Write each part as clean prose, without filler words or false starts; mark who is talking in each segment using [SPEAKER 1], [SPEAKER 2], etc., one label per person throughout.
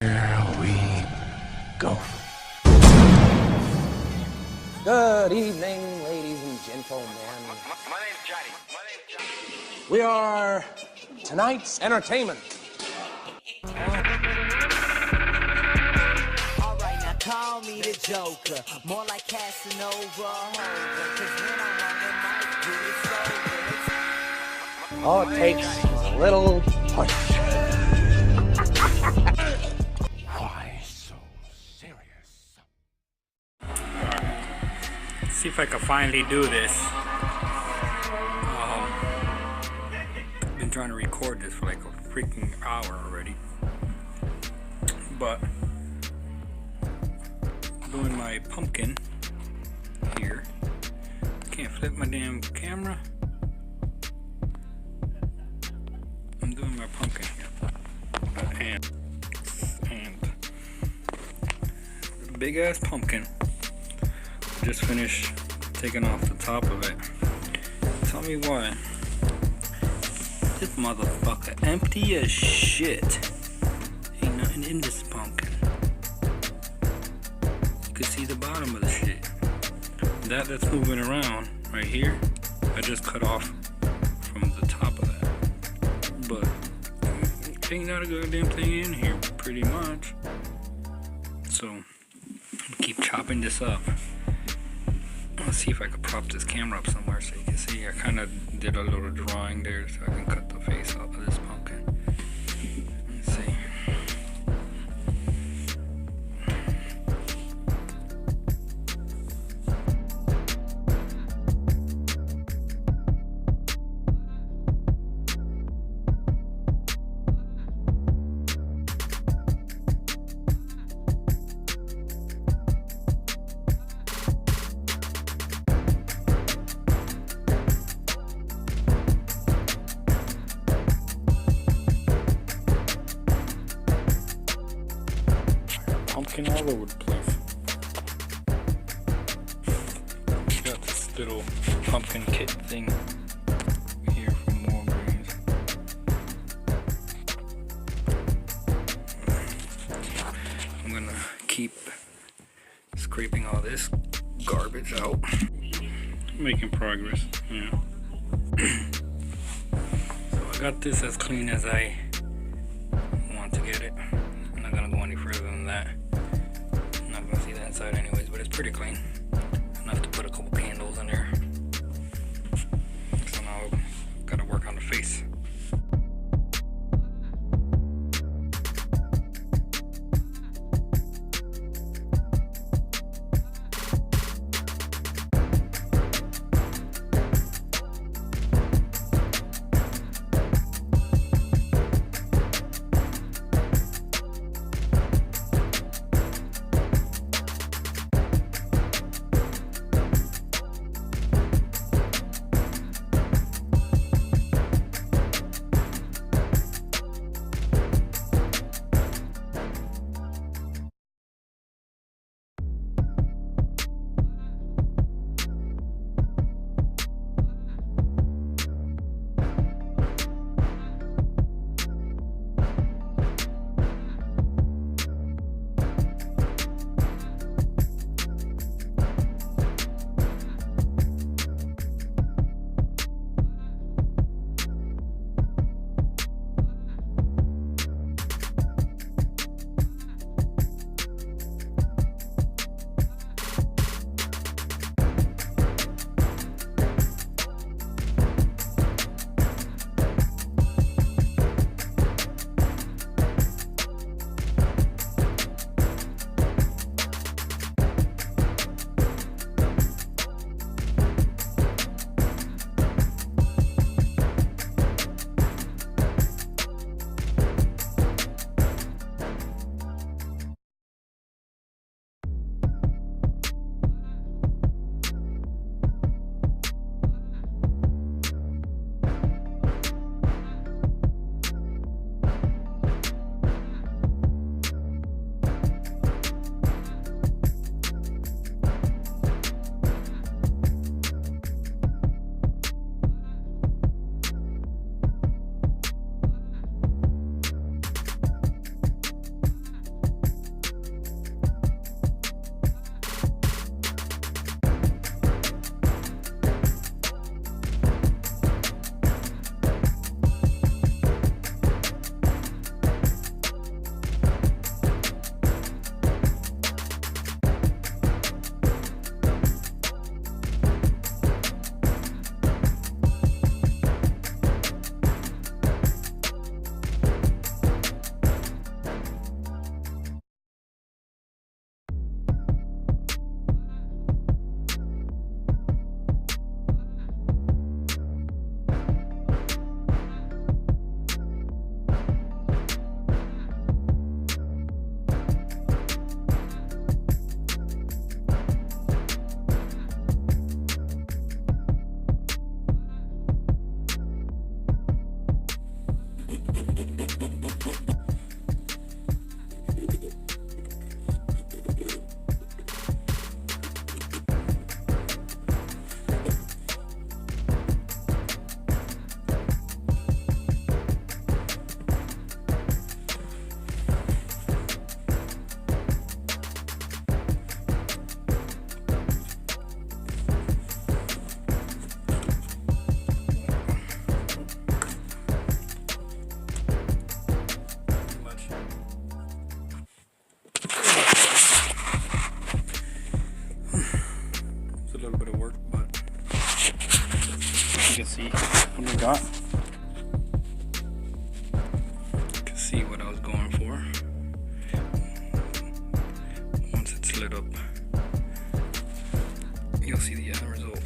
[SPEAKER 1] Here we go.
[SPEAKER 2] Good evening, ladies and gentlemen.
[SPEAKER 3] My name's Johnny.
[SPEAKER 2] We are tonight's entertainment.
[SPEAKER 4] Alright, now call me the Joker. More like Casanova. Cause when I'm on the mic, it's over.
[SPEAKER 2] All it takes is a little push.
[SPEAKER 1] Why so serious?
[SPEAKER 5] See if I can finally do this. Been trying to record this for like a freaking hour already, but doing my pumpkin here. Can't flip my damn camera. I'm doing my pumpkin here, and big ass pumpkin. Just finished taking off the top of it. Tell me why. This motherfucker empty as shit. Ain't nothing in this pumpkin. You can see the bottom of the shit. That's moving around right here, I just cut off from the top of that. But ain't not a goddamn thing in here, pretty much. So I'm gonna keep chopping this up. Let's see if I could prop this camera up somewhere so you can see. I kind of did a little drawing there so I can cut the face off of this pumpkin. Let's see. Pumpkin all over the place. Got this little pumpkin kit thing here from Walgreens. I'm gonna keep scraping all this garbage out. Making progress, yeah. So I got this as clean as I want to get it. I'm not gonna go any further than that. I'm not gonna see the inside anyways, but it's pretty clean. Enough to put a couple candles in there. So now I've gotta work on the face. shot. You can see what I was going for. Once it's lit up, you'll see the end result.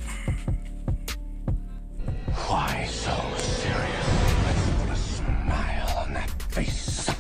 [SPEAKER 1] Why so serious? Let's put a smile on that face.